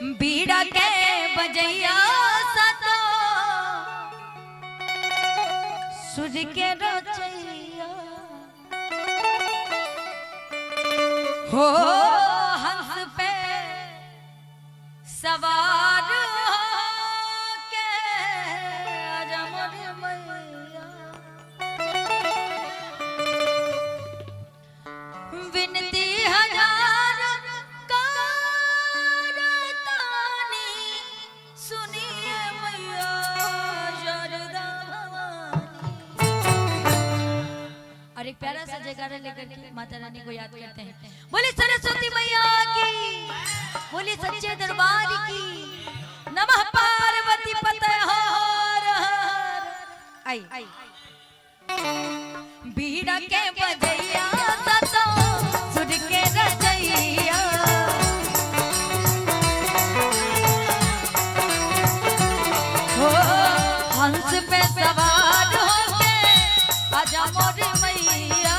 बीड़ा के बजैया सतो सुर के रचैया हो हंस पे सवार के आजा मोर मैया विनती हजार करतानी सुनिए मैया शारदा भवानी। और एक प्यारा सा जयकारा लेकर के माता रानी को याद करते हैं। बोले सरस्वती मैया की, बोले सच्चे दरबार की, नमः पार्वती पते हर हर। आई बीड़ा के बजैया सतो सुर के रचैया हो हंस पे सवार होके आजा मोर मैया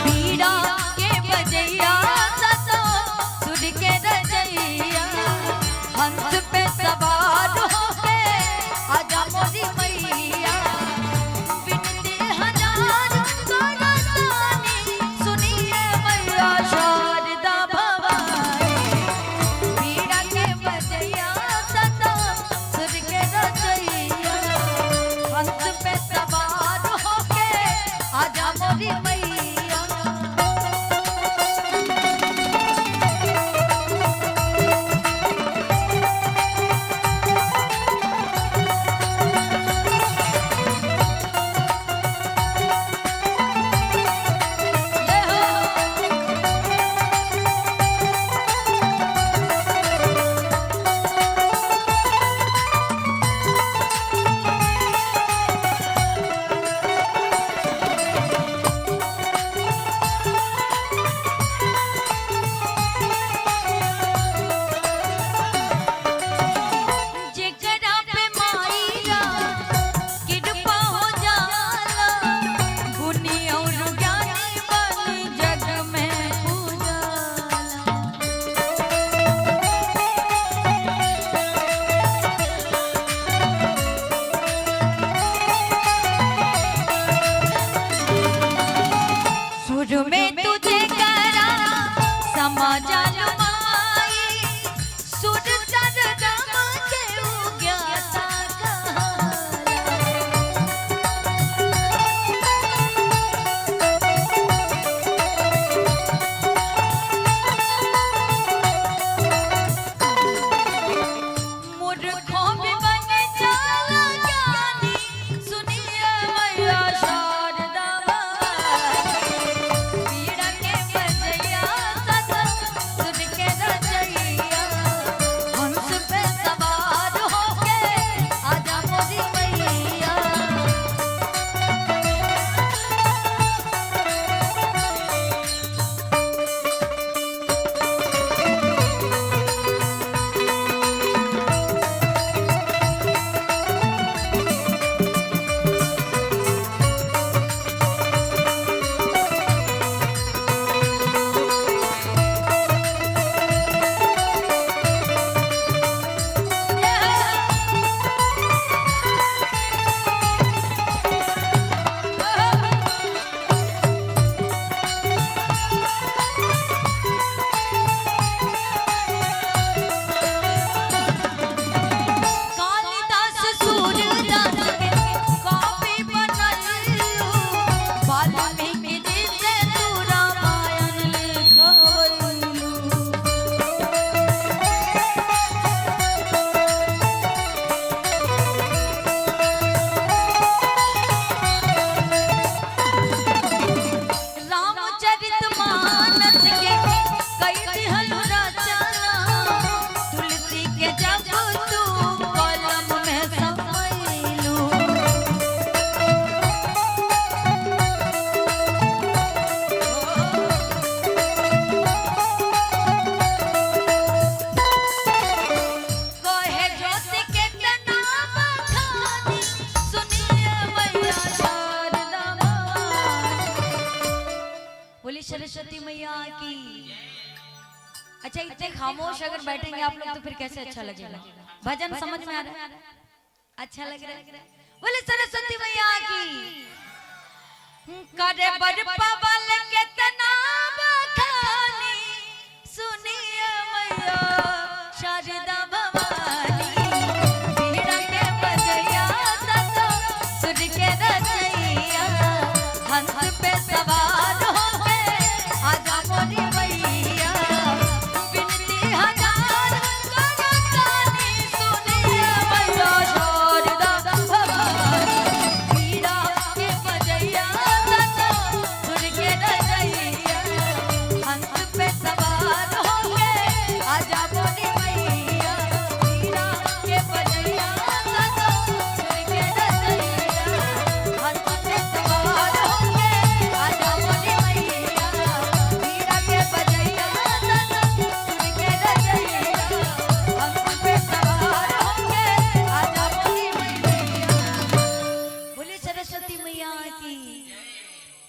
बीड़ा के बजैया सतो सुर के रचैया हंस पे सवार होके आजा मोरी मैया विनती हजार करतानी सुनिए मैया शारदा भवानी। बीड़ा के बजैया सतो सुर के रचैया हंस पे सवार होके आजा मोरी मैया। में तुझे करा समाजन माई सुर सरगम के उग्याता मूर्खों में बन जाला ज्ञानी सुनिए मैया शारदा भवानी। सरस्वती मैया की। अच्छा इतने खामोश अगर बैठेंगे आप लोग तो फिर कैसे अच्छा लगेगा? भजन समझ में आ रहा है? अच्छा लग रहा है? बोले सरस्वती मैया की। करे बर